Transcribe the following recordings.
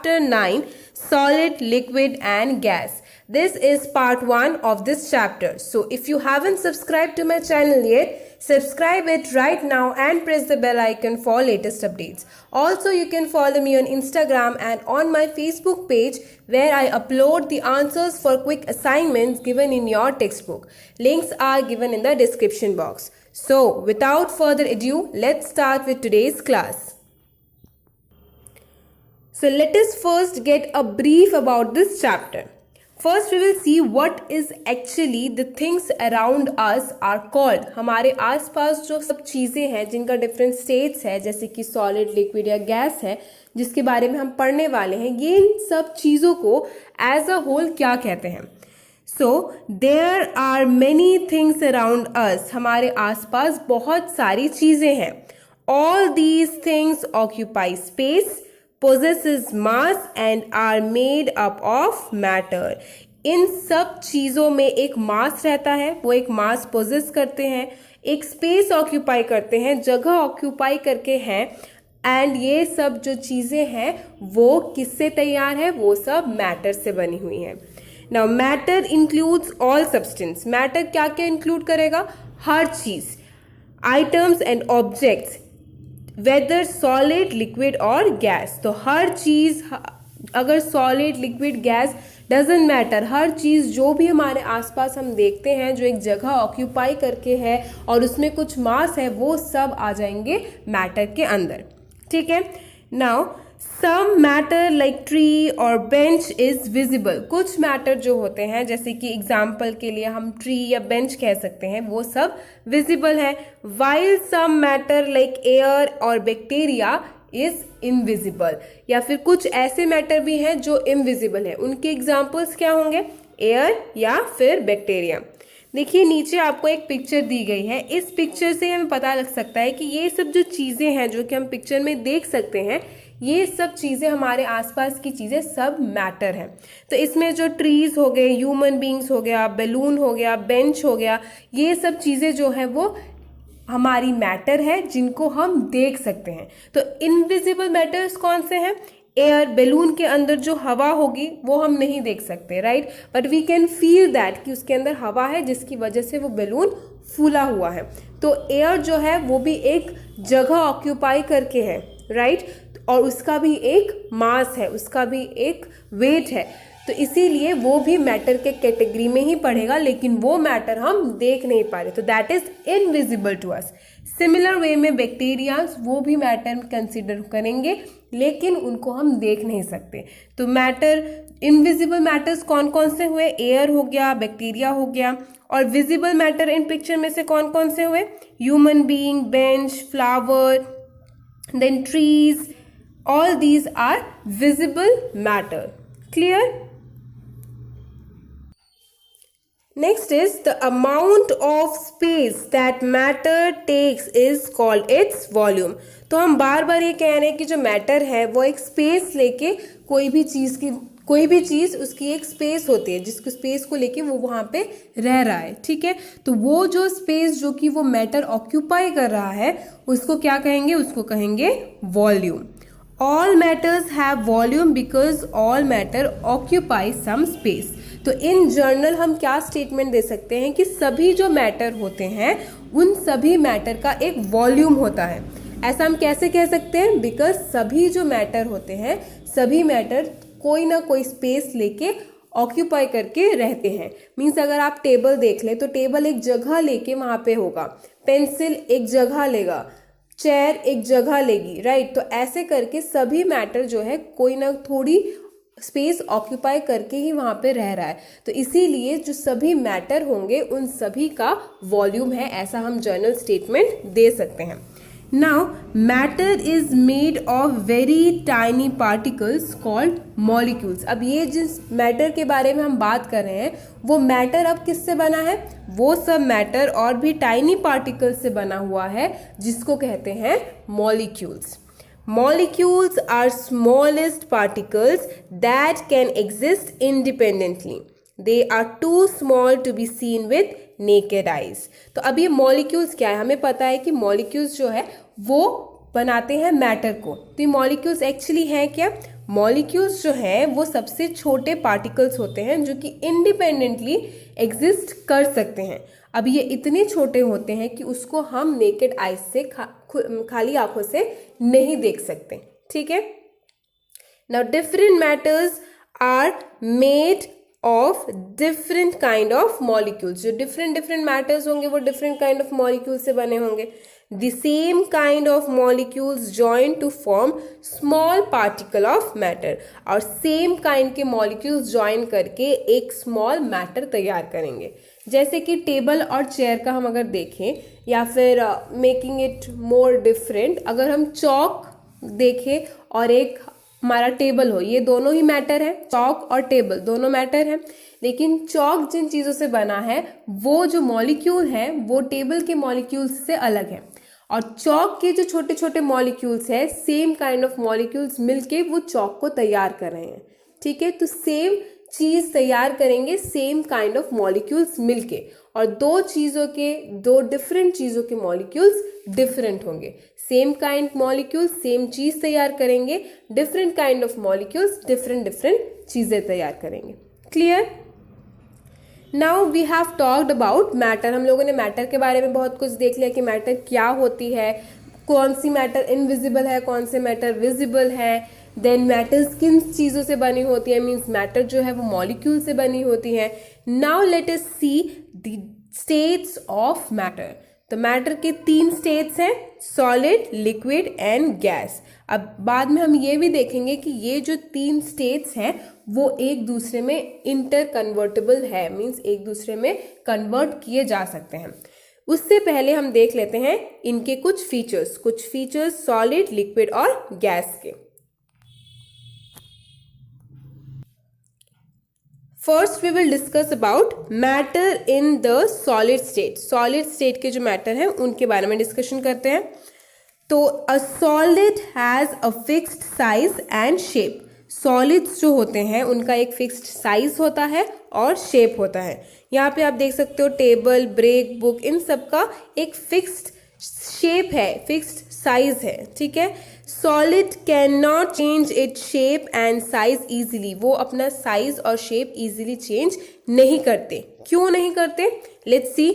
Chapter 9, Solid, Liquid and Gas. This is part 1 of this chapter. So if you haven't subscribed to my channel yet, subscribe it right now and press the bell icon for latest updates. Also, you can follow me on Instagram and on my Facebook page where I upload the answers for quick assignments given in your textbook. Links are given in the description box. So without further ado, let's start with today's class. So let us first get a brief about this chapter. First we will see what is actually the things around us are called. हमारे आसपास जो सब चीज़ें हैं जिनका different states है, जैसे कि सॉलिड, लिक्विड या गैस है, जिसके बारे में हम पढ़ने वाले हैं, ये इन सब चीज़ों को एज अ होल क्या कहते हैं. So there are many things around us. हमारे आसपास बहुत सारी चीज़ें हैं. All these things occupy space, possesses mass and are made up of matter. इन सब चीज़ों में एक मास रहता है, वो एक मास पोजेस करते हैं, एक स्पेस ऑक्यूपाई करते हैं, जगह ऑक्यूपाई करके हैं. एंड ये सब जो चीज़ें हैं वो किससे तैयार है? वो सब मैटर से बनी हुई हैं. Now matter includes all substance. Matter क्या क्या इंक्लूड करेगा? हर चीज़, items and objects, whether solid, liquid और गैस. तो हर चीज़, अगर solid, liquid, gas doesn't matter, हर चीज़ जो भी हमारे आसपास हम देखते हैं जो एक जगह ऑक्यूपाई करके है और उसमें कुछ मास है, वो सब आ जाएंगे मैटर के अंदर. ठीक है. Now some matter like tree और बेंच इज विजिबल. कुछ मैटर जो होते हैं, जैसे कि एग्जाम्पल के लिए हम ट्री या बेंच कह सकते हैं, वो सब विजिबल है. While some matter like air और बैक्टीरिया इज इनविजिबल. या फिर कुछ ऐसे मैटर भी हैं जो इनविजिबल है. उनके एग्जाम्पल्स क्या होंगे? एयर या फिर बैक्टीरिया. देखिए नीचे आपको एक पिक्चर दी गई है. इस पिक्चर से हमें पता लग सकता है कि ये सब जो चीज़ें हैं जो कि हम पिक्चर में देख सकते हैं, ये सब चीज़ें, हमारे आसपास की चीज़ें सब मैटर हैं. तो इसमें जो ट्रीज़ हो गए, ह्यूमन बींग्स हो गया, बैलून हो गया, बेंच हो गया, ये सब चीज़ें जो है वो हमारी मैटर है जिनको हम देख सकते हैं. तो इनविजिबल मैटर्स कौन से हैं? एयर, बैलून के अंदर जो हवा होगी वो हम नहीं देख सकते, right, but we can feel that कि उसके अंदर हवा है जिसकी वजह से वो बैलून फूला हुआ है. तो एयर जो है वो भी एक जगह ऑक्यूपाई करके है, राइट, और उसका भी एक मास है, उसका भी एक वेट है. तो इसीलिए वो भी मैटर के कैटेगरी में ही पड़ेगा, लेकिन वो मैटर हम देख नहीं पा रहे, तो that is invisible to us. Similar way में बैक्टीरियाज वो भी मैटर कंसिडर करेंगे, लेकिन उनको हम देख नहीं सकते. तो मैटर, इनविजिबल मैटर्स कौन कौन से हुए? एयर हो गया, बैक्टीरिया हो गया. और विजिबल मैटर इन पिक्चर में से कौन कौन से हुए? Human being, bench, flower, then trees. All these are visible matter. Clear? Next is the amount of space that matter takes is called its volume. तो हम बार बार ये कह रहे हैं कि जो मैटर है वो एक स्पेस लेके कोई भी चीज़ उसकी एक स्पेस होती है, जिसको स्पेस को लेके वो वहाँ पे रह रहा है. ठीक है. तो वो जो स्पेस जो कि वो मैटर ऑक्यूपाई कर रहा है उसको क्या कहेंगे? उसको कहेंगे volume. All matters have volume because all matter occupies some space. तो इन जनरल हम क्या स्टेटमेंट दे सकते हैं कि सभी जो मैटर होते हैं उन सभी मैटर का एक वॉल्यूम होता है. ऐसा हम कैसे कह सकते हैं? बिकॉज सभी जो मैटर होते हैं, सभी मैटर कोई ना कोई स्पेस लेके ऑक्यूपाई करके रहते हैं. मीन्स अगर आप टेबल देख ले तो टेबल एक जगह लेके वहाँ पे होगा, पेंसिल एक जगह लेगा, चेयर एक जगह लेगी, राइट. तो ऐसे करके सभी मैटर जो है कोई ना थोड़ी स्पेस ऑक्यूपाई करके ही वहाँ पे रह रहा है. तो इसीलिए जो सभी मैटर होंगे उन सभी का वॉल्यूम है, ऐसा हम जनरल स्टेटमेंट दे सकते हैं. Now matter is made of very tiny particles called molecules. अब ये जिस मैटर के बारे में हम बात कर रहे हैं वो मैटर अब किससे बना है? वो सब मैटर और भी टाइनी पार्टिकल्स से बना हुआ है जिसको कहते हैं molecules. Molecules are smallest particles that can exist independently. They are too small to be seen with naked eyes. तो अब ये molecules क्या है? हमें पता है कि molecules जो है वो बनाते हैं मैटर को. तो ये मॉलिक्यूल्स एक्चुअली हैं क्या? मॉलिक्यूल्स जो हैं वो सबसे छोटे पार्टिकल्स होते हैं जो कि इंडिपेंडेंटली एग्जिस्ट कर सकते हैं। अब ये इतने छोटे होते हैं कि उसको हम नेकेड आइज से खाली आंखों से नहीं देख सकते, ठीक है। Now different matters are made of different kind of molecules. जो डिफरेंट मैटर्स होंगे वो डिफरेंट काइंड ऑफ मॉलिक्यूल्स से बने होंगे। The same kind of molecules join to form small particle of matter, और सेम काइंड के मॉलिक्यूल्स ज्वाइन करके एक स्मॉल मैटर तैयार करेंगे। जैसे कि टेबल और चेयर का हम अगर देखें, या फिर मेकिंग इट मोर डिफरेंट, अगर हम चौक देखें और एक हमारा टेबल हो, ये दोनों ही मैटर है, चौक और टेबल दोनों मैटर है। लेकिन चौक जिन चीज़ों से बना है वो जो मॉलिक्यूल है वो टेबल के मॉलिक्यूल्स से अलग है, और चौक के जो छोटे छोटे मॉलिक्यूल्स है सेम काइंड ऑफ मॉलिक्यूल्स मिलके वो चौक को तैयार कर रहे हैं, ठीक है। तो सेम चीज़ तैयार करेंगे सेम काइंड ऑफ मॉलिक्यूल्स मिलके, और दो डिफरेंट चीज़ों के मॉलिक्यूल्स डिफरेंट होंगे। सेम काइंड मॉलिक्यूल्स सेम चीज़ तैयार करेंगे, different kind of molecules different चीज़ें तैयार करेंगे। Clear? Now we have talked about matter. हम लोगों ने मैटर के बारे में बहुत कुछ देख लिया कि मैटर क्या होती है, कौन सी मैटर इनविजिबल है, कौन से मैटर विजिबल है। देन मैटर्स किन चीज़ों से बनी होती है, मीन्स मैटर जो है वो मॉलिक्यूल से बनी होती है। Now let us see the states of matter. तो मैटर के 3 स्टेट्स हैं, सॉलिड, लिक्विड एंड गैस। अब बाद में हम ये भी देखेंगे कि ये जो 3 स्टेट्स हैं वो एक दूसरे में इंटर कन्वर्टेबल है, मीन्स एक दूसरे में कन्वर्ट किए जा सकते हैं। उससे पहले हम देख लेते हैं इनके कुछ फीचर्स सॉलिड, लिक्विड और गैस के। First we will discuss about matter in the solid state. Solid state के जो मैटर हैं उनके बारे में डिस्कशन करते हैं। तो a solid has a fixed size and shape. Solids जो होते हैं उनका एक फिक्स्ड साइज होता है और शेप होता है। यहाँ पे आप देख सकते हो टेबल, ब्रेक, बुक, इन सब का एक फिक्स्ड शेप है, फिक्स्ड साइज है, ठीक है। Solid can not change its shape and size easily. वो अपना साइज और शेप ईजिली चेंज नहीं करते। क्यों नहीं करते? Let's see.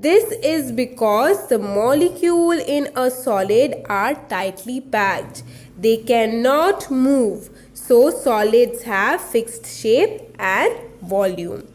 This is because the molecule in a solid are tightly packed. They cannot move. So solids have fixed shape and volume.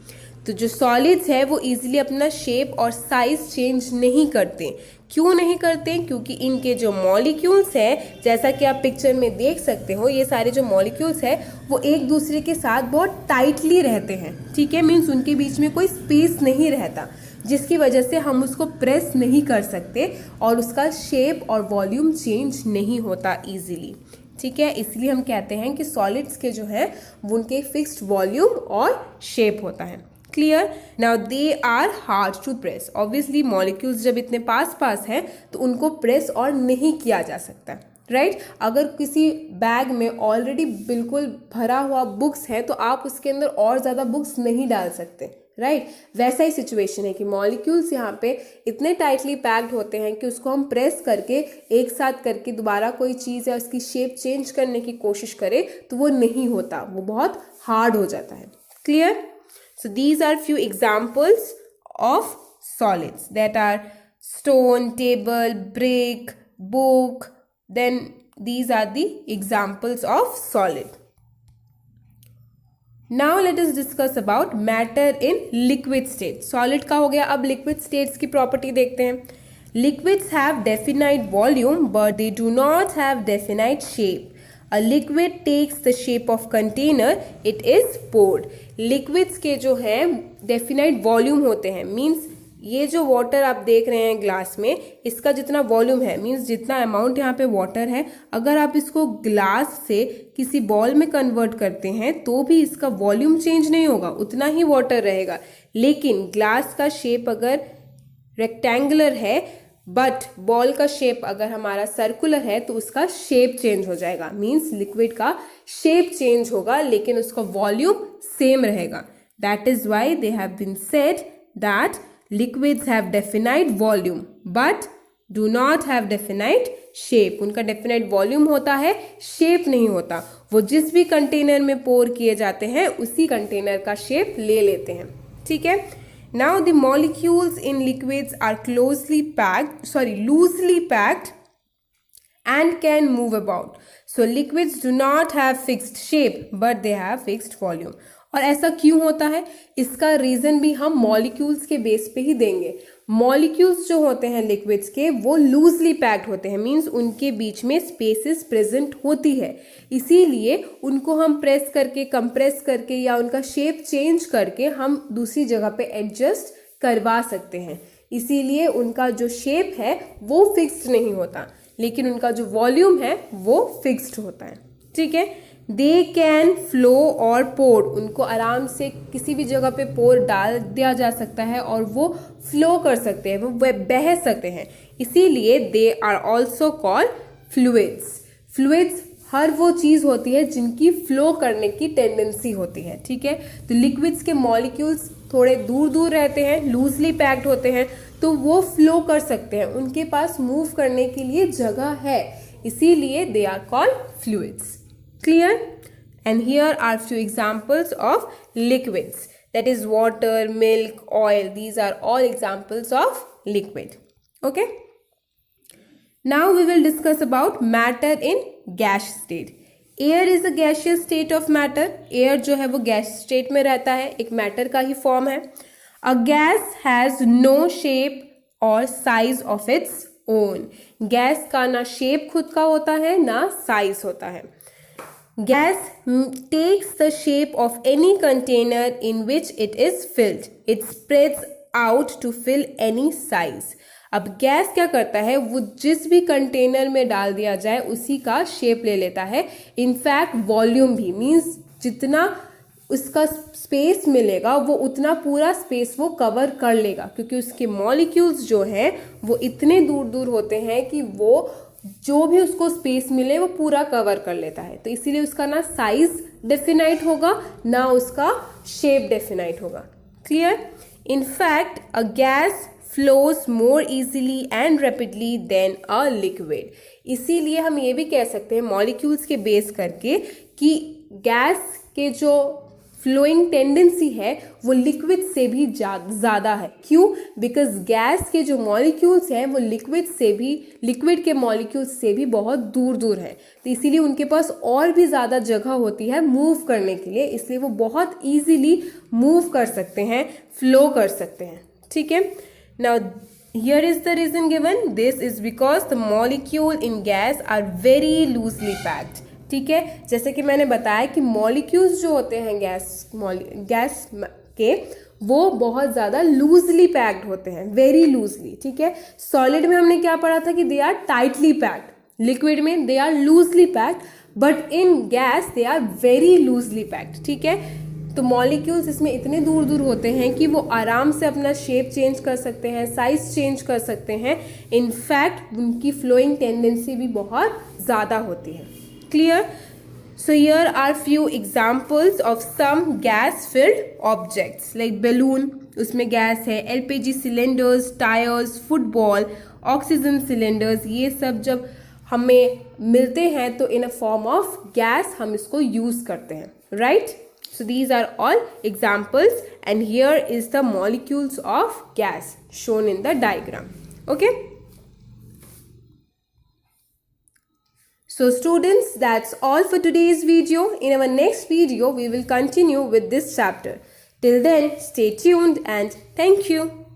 तो जो सॉलिड्स है वो इजीली अपना शेप और साइज चेंज नहीं करते। क्यों नहीं करते? क्योंकि इनके जो मॉलिक्यूल्स हैं, जैसा कि आप पिक्चर में देख सकते हो, ये सारे जो मॉलिक्यूल्स हैं वो एक दूसरे के साथ बहुत टाइटली रहते हैं, ठीक है। मीन्स उनके बीच में कोई स्पेस नहीं रहता, जिसकी वजह से हम उसको प्रेस नहीं कर सकते और उसका शेप और वॉल्यूम चेंज नहीं होता इजीली, ठीक है। इसलिए हम कहते हैं कि सॉलिड्स के जो है वो उनके फिक्स्ड वॉल्यूम और शेप होता है। Clear? Now they are hard to press. Obviously molecules जब इतने पास हैं तो उनको प्रेस और नहीं किया जा सकता, राइट। अगर किसी बैग में ऑलरेडी बिल्कुल भरा हुआ बुक्स है तो आप उसके अंदर और ज़्यादा बुक्स नहीं डाल सकते, राइट। वैसा ही सिचुएशन है कि मॉलिक्यूल्स यहाँ पे इतने टाइटली पैक्ड होते हैं कि उसको हम प्रेस करके एक साथ करके दोबारा कोई चीज़ या उसकी शेप चेंज करने की कोशिश करें तो वो नहीं होता, वो बहुत हार्ड हो जाता है। Clear? So these are few examples of solids that are stone, table, brick, book. Then these are the examples of solid. Now let us discuss about matter in liquid state. Solid का हो गया, अब liquid states की property देखते हैं। Liquids have definite volume but they do not have definite shape. A liquid takes the shape of container it is poured. Liquids के जो है definite volume होते हैं, means ये जो वाटर आप देख रहे हैं ग्लास में, इसका जितना वॉल्यूम है, मीन्स जितना अमाउंट यहाँ पे वाटर है, अगर आप इसको ग्लास से किसी बॉल में कन्वर्ट करते हैं तो भी इसका वॉल्यूम चेंज नहीं होगा, उतना ही वाटर रहेगा। लेकिन ग्लास का शेप अगर रेक्टेंगुलर है बट बॉल का शेप अगर हमारा सर्कुलर है तो उसका शेप चेंज हो जाएगा, मीन्स लिक्विड का शेप चेंज होगा लेकिन उसका वॉल्यूम सेम रहेगा। That is why they have been said that liquids have definite volume but do not have definite shape. उनका डेफिनेट वॉल्यूम होता है, शेप नहीं होता। वो जिस भी कंटेनर में पोर किए जाते हैं उसी कंटेनर का शेप ले लेते हैं, ठीक है। Now the molecules in liquids are loosely packed and can move about. So liquids do not have fixed shape but they have fixed volume. और ऐसा क्यों होता है, इसका रीजन भी हम मॉलिक्यूल्स के बेस पे ही देंगे। मॉलिक्यूल्स जो होते हैं लिक्विड्स के वो लूजली पैक्ड होते हैं, मींस उनके बीच में स्पेसेस प्रेजेंट होती है, इसीलिए उनको हम प्रेस करके, कंप्रेस करके या उनका शेप चेंज करके हम दूसरी जगह पे एडजस्ट करवा सकते हैं। इसीलिए उनका जो शेप है वो फिक्स्ड नहीं होता, लेकिन उनका जो वॉल्यूम है वो फिक्स्ड होता है, ठीक है। दे कैन फ्लो और पोर, उनको आराम से किसी भी जगह पे पोर डाल दिया जा सकता है और वो फ्लो कर सकते हैं, वो बह सकते हैं, इसीलिए they are also called fluids. Fluids हर वो चीज़ होती है जिनकी फ्लो करने की टेंडेंसी होती है, ठीक है। तो लिक्विड्स के मॉलिक्यूल्स थोड़े दूर दूर रहते हैं, लूजली पैक्ड होते हैं, तो वो फ्लो कर सकते हैं, उनके पास मूव करने के लिए जगह है, इसीलिए they are called fluids. Clear? And here are few examples of liquids, that is water, milk, oil, these are all examples of liquid. Okay, now we will discuss about matter in gas state. Air is a gaseous state of matter. Air जो है वो gas state में रहता है, एक matter का ही form है। A gas has no shape or size of its own. Gas का ना शेप खुद का होता है ना साइज होता है। Gas takes the shape of any container in which it is filled. It spreads out to fill any size. अब गैस क्या करता है, वो जिस भी कंटेनर में डाल दिया जाए उसी का शेप ले लेता है। इनफैक्ट वॉल्यूम भी, मीन्स जितना उसका स्पेस मिलेगा वो उतना पूरा स्पेस वो कवर कर लेगा, क्योंकि उसके मॉलिक्यूल्स जो हैं वो इतने दूर दूर होते हैं कि वो जो भी उसको स्पेस मिले वो पूरा कवर कर लेता है। तो इसीलिए उसका ना साइज डेफिनाइट होगा ना उसका शेप डेफिनाइट होगा। Clear? In fact a gas flows more easily and rapidly than a liquid. इसीलिए हम ये भी कह सकते हैं मॉलिक्यूल्स के बेस करके कि गैस के जो फ्लोइंग टेंडेंसी है वो लिक्विड से भी ज़्यादा है। क्यों? बिकॉज गैस के जो मॉलिक्यूल्स हैं वो लिक्विड के मॉलिक्यूल्स से भी बहुत दूर दूर हैं, तो इसीलिए उनके पास और भी ज़्यादा जगह होती है मूव करने के लिए, इसलिए वो बहुत ईजीली मूव कर सकते हैं, फ्लो कर सकते हैं, ठीक है। Now here is the reason given. This is because the molecule in gas are very loosely packed. ठीक है, जैसे कि मैंने बताया कि मॉलिक्यूल्स जो होते हैं गैस के वो बहुत ज़्यादा लूजली पैक्ड होते हैं, वेरी लूजली, ठीक है। सॉलिड में हमने क्या पढ़ा था कि they are tightly packed, liquid में they are loosely packed, but in gas they are very loosely packed, ठीक है। तो मॉलिक्यूल्स इसमें इतने दूर दूर होते हैं कि वो आराम से अपना शेप चेंज कर सकते हैं, साइज चेंज कर सकते हैं, इनफैक्ट उनकी फ्लोइंग टेंडेंसी भी बहुत ज़्यादा होती है। Clear? So here are few examples of some gas filled objects like balloon, उसमें गैस है, LPG cylinders, tyres, football, oxygen cylinders, ये सब जब हमें मिलते हैं तो इन अ फॉर्म ऑफ गैस हम इसको यूज करते हैं, right? So these are all examples and here is the molecules of gas shown in the diagram. Okay? So students, that's all for today's video. In our next video, we will continue with this chapter. Till then, stay tuned and thank you.